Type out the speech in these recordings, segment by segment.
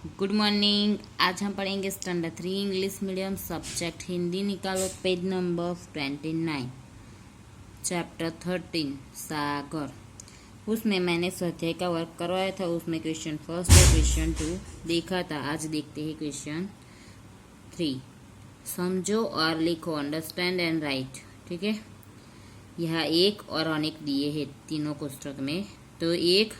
Good morning. आज हम पढ़ेंगे standard 3 English medium subject Hindi. निकालो पेज नंबर 29, चैप्टर 13 सागर। उसमें मैंने स्वाध्याय का वर्क करवाया था। उसमें क्वेश्चन फर्स्ट और क्वेश्चन 2 देखा था। आज देखते हैं क्वेश्चन 3। समझो और लिखो, अंडरस्टैंड एंड राइट। ठीक है, यहाँ एक और अनेक दिए हैं तीनों कोष्ठक में। तो एक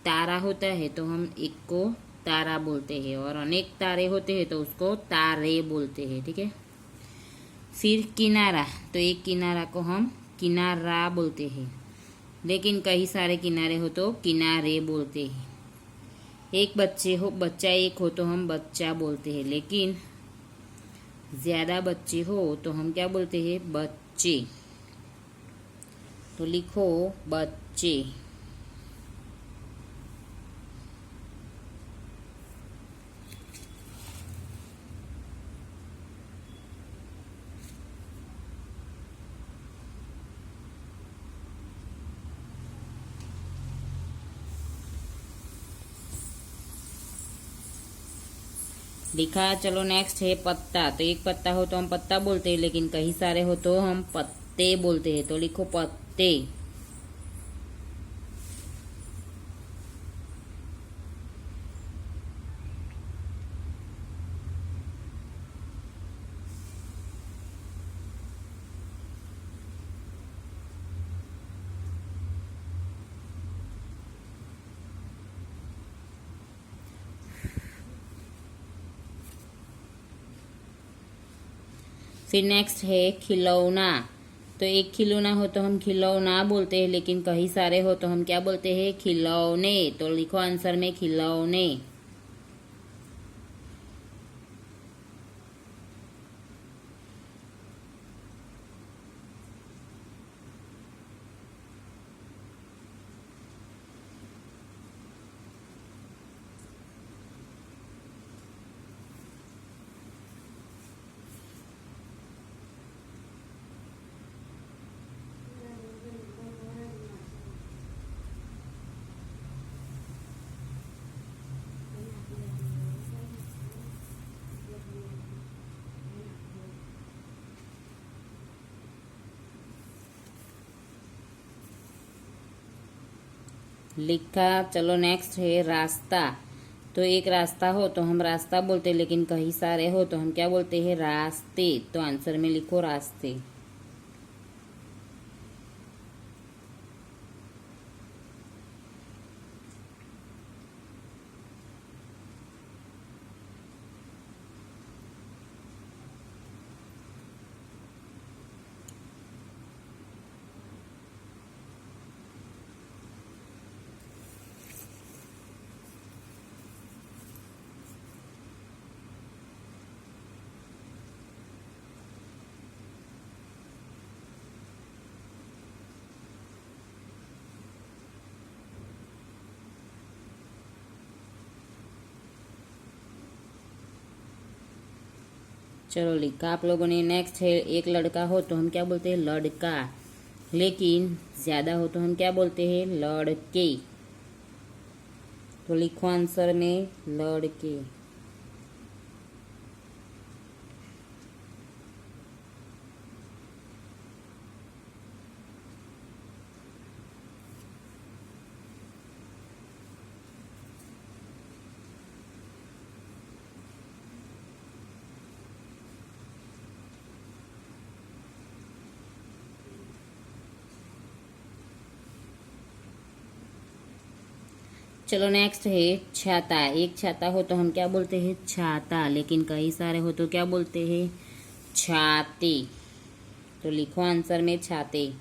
तारा होता है तो हम एक को तारा बोलते हैं, और अनेक तारे होते हैं तो उसको तारे बोलते हैं। ठीक है, फिर किनारा, तो एक किनारा को हम किनारा बोलते हैं, लेकिन कई सारे किनारे हो तो किनारे बोलते हैं। एक बच्चा एक हो तो हम बच्चा बोलते हैं, लेकिन ज्यादा बच्चे हो तो हम क्या बोलते हैं? बच्चे। तो लिखो बच्चे। लिखा। चलो नेक्स्ट है पत्ता। तो एक पत्ता हो तो हम पत्ता बोलते हैं, लेकिन कई सारे हो तो हम पत्ते बोलते हैं। तो लिखो पत्ते। फिर नेक्स्ट है खिलौना। तो एक खिलौना हो तो हम खिलौना बोलते हैं, लेकिन कई सारे हो तो हम क्या बोलते हैं? खिलौने। तो लिखो आंसर में खिलौने। लिखा। चलो नेक्स्ट है रास्ता। तो एक रास्ता हो तो हम रास्ता बोलते हैं, लेकिन कई सारे हो तो हम क्या बोलते हैं? रास्ते। तो आंसर में लिखो रास्ते। चलो लिखा आप लोगों ने। नेक्स्ट है एक लड़का हो तो हम क्या बोलते हैं? लड़का। लेकिन ज्यादा हो तो हम क्या बोलते हैं? लड़के। तो लिखो आंसर में लड़के। चलो नेक्स्ट है छाता। एक छाता हो तो हम क्या बोलते हैं? छाता। लेकिन कई सारे हो तो क्या बोलते हैं? छाते। तो लिखो आंसर में छाते।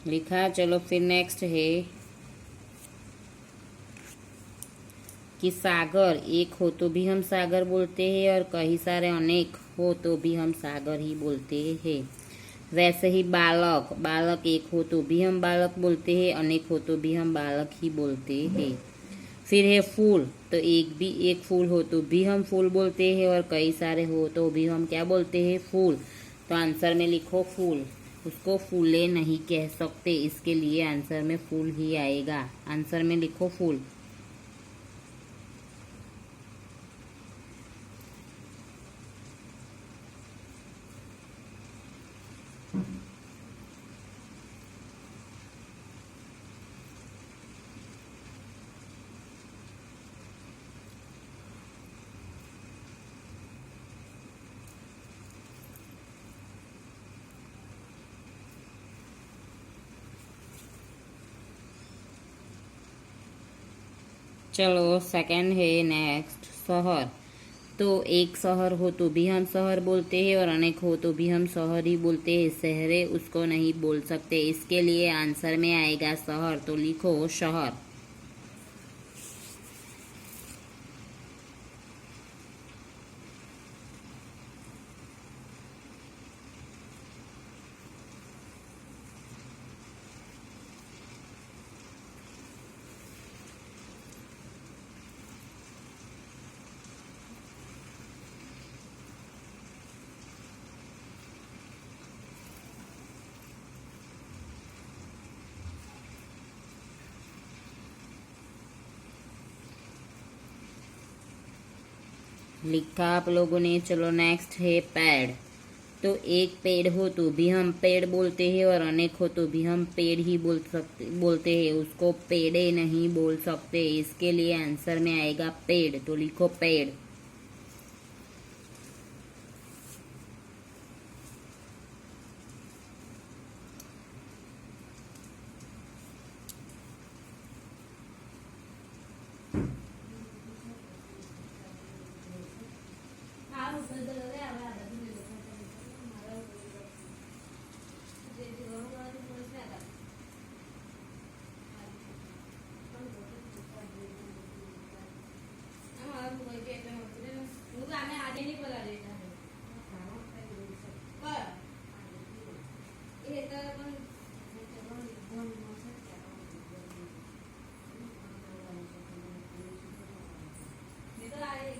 लिखा। चलो फिर नेक्स्ट है कि सागर। एक हो तो भी हम सागर बोलते हैं, और कई सारे अनेक हो तो भी हम सागर ही बोलते हैं। वैसे ही बालक, बालक एक हो तो भी हम बालक बोलते हैं, अनेक हो तो भी हम बालक ही बोलते हैं। फिर है फूल, तो एक फूल हो तो भी हम फूल बोलते हैं, और कई सारे हो तो भी हम क्या बोलते हैं, फूल। तो आंसर में लिखो फूल। उसको फूले नहीं कह सकते, इसके लिए आंसर में फूल ही आएगा। आंसर में लिखो फूल। चलो सेकंड है नेक्स्ट, शहर। तो एक शहर हो तो भी हम शहर बोलते हैं, और अनेक हो तो भी हम शहर ही बोलते हैं। शहरे उसको नहीं बोल सकते, इसके लिए आंसर में आएगा शहर। तो लिखो शहर। लिखा आप लोगों ने। चलो नेक्स्ट है पेड़। तो एक पेड़ हो तो भी हम पेड़ बोलते हैं, और अनेक हो तो भी हम पेड़ ही बोलते हैं। उसको पेड़े नहीं बोल सकते, इसके लिए आंसर में आएगा पेड़। तो लिखो पेड़।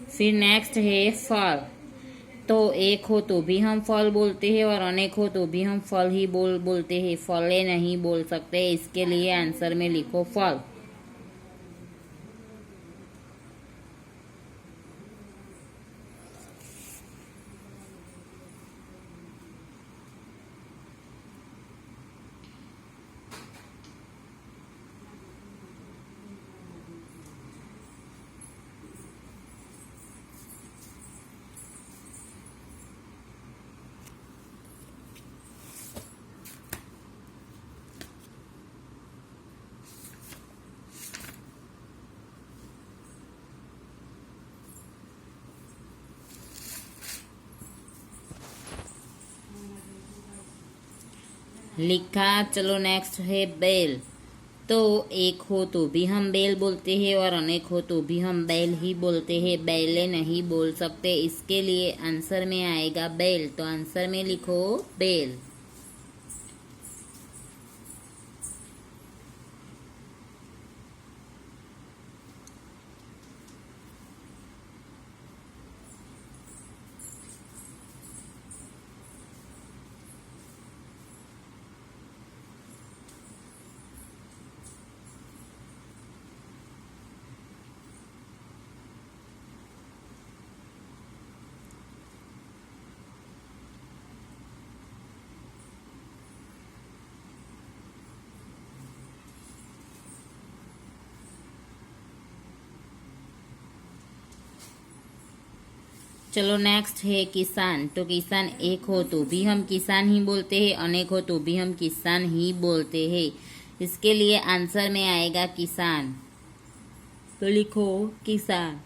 फिर नेक्स्ट है फल। तो एक हो तो भी हम फल बोलते हैं, और अनेक हो तो भी हम फल ही बोलते हैं। फले नहीं बोल सकते, इसके लिए आंसर में लिखो फल। लिखा। चलो नेक्स्ट है बेल। तो एक हो तो भी हम बेल बोलते हैं, और अनेक हो तो भी हम बैल ही बोलते हैं। बैले नहीं बोल सकते, इसके लिए आंसर में आएगा बैल। तो आंसर में लिखो बैल। चलो नेक्स्ट है किसान। तो किसान एक हो तो भी हम किसान ही बोलते हैं, अनेक हो तो भी हम किसान ही बोलते हैं। इसके लिए आंसर में आएगा किसान। तो लिखो किसान।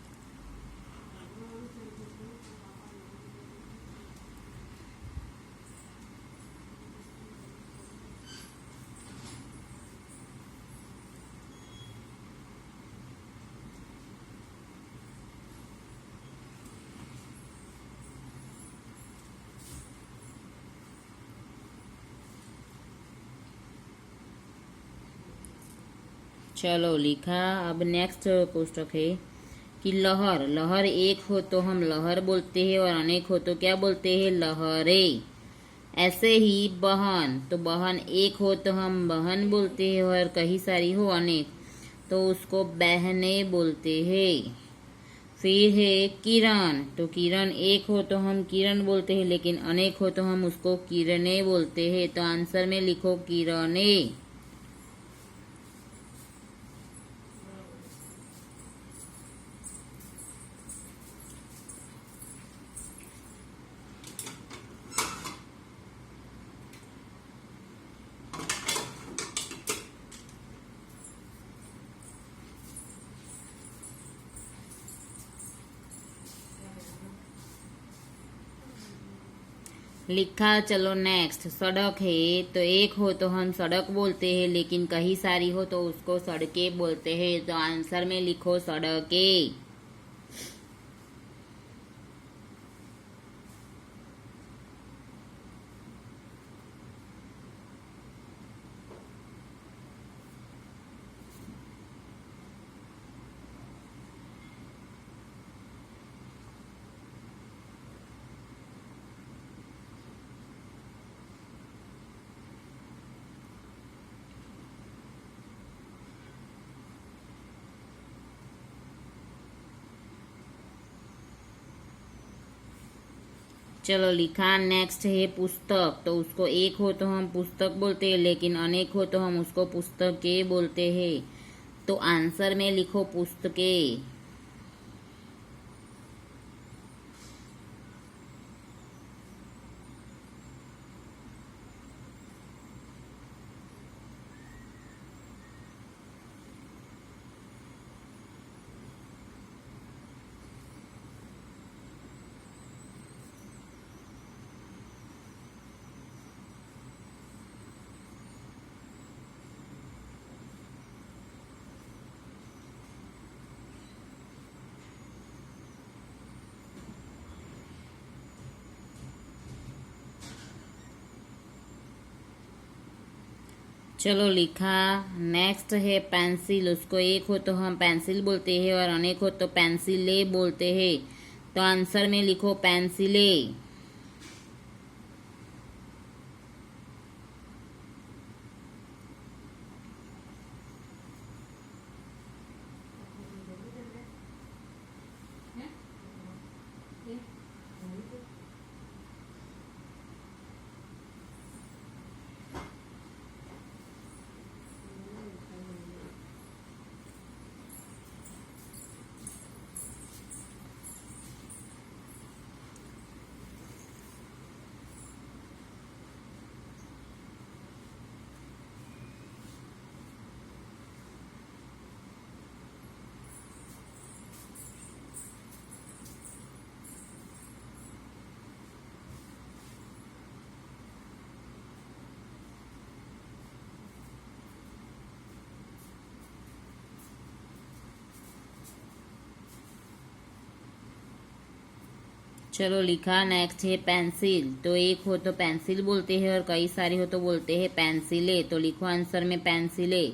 चलो लिखा। अब नेक्स्ट कोष्टक है कि लहर, लहर एक हो तो हम लहर बोलते हैं और अनेक हो तो क्या बोलते हैं, लहरें। ऐसे ही बहन, तो बहन एक हो तो हम बहन बोलते हैं और कहीं सारी हो अनेक तो उसको बहनें बोलते हैं। फिर है किरण, तो किरण एक हो तो हम किरण बोलते हैं लेकिन अनेक हो तो हम उसको किरणें बोलते हैं। तो आंसर में लिखो किरणें। लिखा। चलो नेक्स्ट सड़क है, तो एक हो तो हम सड़क बोलते हैं लेकिन कहीं सारी हो तो उसको सड़कें बोलते हैं। तो आंसर में लिखो सड़कें। चलो लिखा। नेक्स्ट है पुस्तक, तो उसको एक हो तो हम पुस्तक बोलते हैं लेकिन अनेक हो तो हम उसको पुस्तकें बोलते हैं। तो आंसर में लिखो पुस्तकें। चलो लिखा। नेक्स्ट है पेंसिल, उसको एक हो तो हम पेंसिल बोलते हैं और अनेक हो तो पेंसिले बोलते हैं। तो आंसर में लिखो पेंसिले। चलो लिखा। नेक्स्ट है पेंसिल, तो एक हो तो पेंसिल बोलते हैं और कई सारी हो तो बोलते हैं पेंसिले। तो लिखो आंसर में पेंसिले।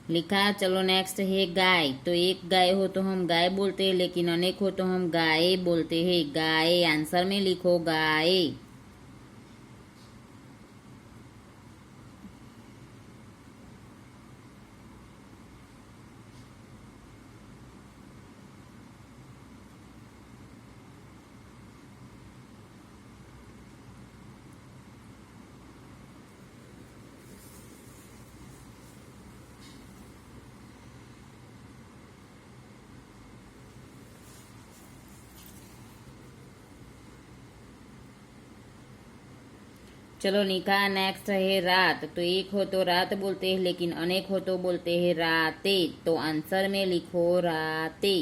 लिखा। चलो नेक्स्ट है गाय, तो एक गाय हो तो हम गाय बोलते हैं लेकिन अनेक हो तो हम गाय बोलते हैं। गाय, आंसर में लिखो गाय। चलो निका। नेक्स्ट है रात, तो एक हो तो रात बोलते हैं लेकिन अनेक हो तो बोलते हैं राते। तो आंसर में लिखो राते।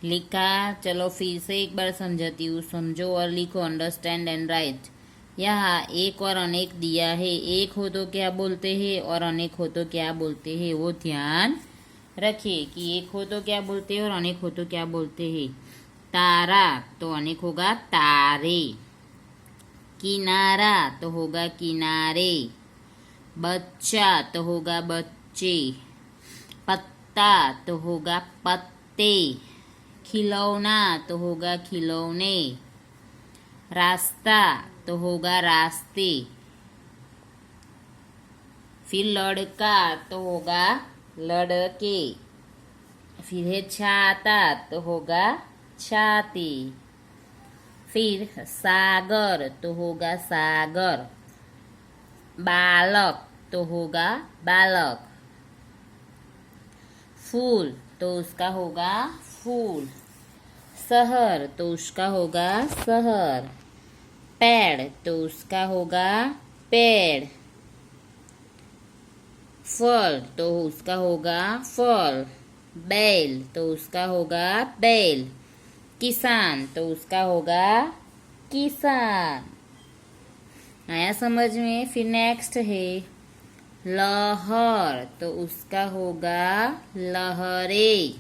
लिखा। चलो फिर से एक बार समझाती हूँ, समझो और लिखो, अंडरस्टैंड एंड राइट। यहाँ एक और अनेक दिया है, एक हो तो क्या बोलते हैं और अनेक हो तो क्या बोलते हैं, वो ध्यान रखिए कि एक हो तो क्या बोलते हैं और अनेक हो तो क्या बोलते हैं। तारा तो अनेक होगा तारे, किनारा तो होगा किनारे, बच्चा तो होगा बच्चे, पत्ता तो होगा पत्ते, खिलौना तो होगा खिलौने, रास्ता तो होगा रास्ते, फिर लड़का तो होगा लड़के, फिर है छाता तो होगा छाती, फिर सागर तो होगा सागर, बालक तो होगा बालक, फूल तो उसका होगा फूल, शहर तो उसका होगा शहर, पेड़ तो उसका होगा पेड़, फल तो उसका होगा फल, बैल तो उसका होगा बैल, किसान तो उसका होगा किसान। आया समझ में? फिर नेक्स्ट है लहर तो उसका होगा लहरे,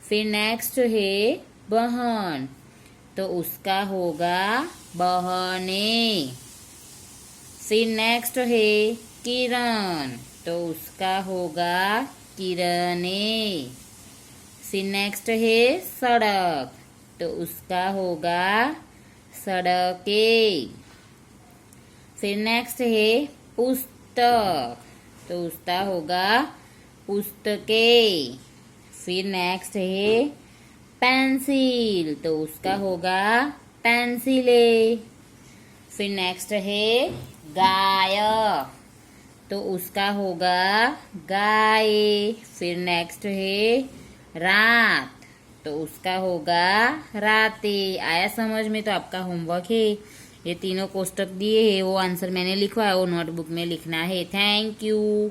फिर नेक्स्ट है बहन तो उसका होगा बहने, फिर नेक्स्ट है किरण तो उसका होगा किरने, फिर नेक्स्ट है सड़क तो उसका होगा सड़के, फिर नेक्स्ट है पुस्तक तो उसका होगा पुस्तके, फिर नेक्स्ट है पेंसिल तो उसका होगा पेंसिले, फिर नेक्स्ट है गाय तो उसका होगा गाय, फिर नेक्स्ट है रात तो उसका होगा राते। आया समझ में? तो आपका होमवर्क है, ये तीनों कोष्टक दिए है, वो आंसर मैंने लिखवा है, वो नोटबुक में लिखना है। Thank you.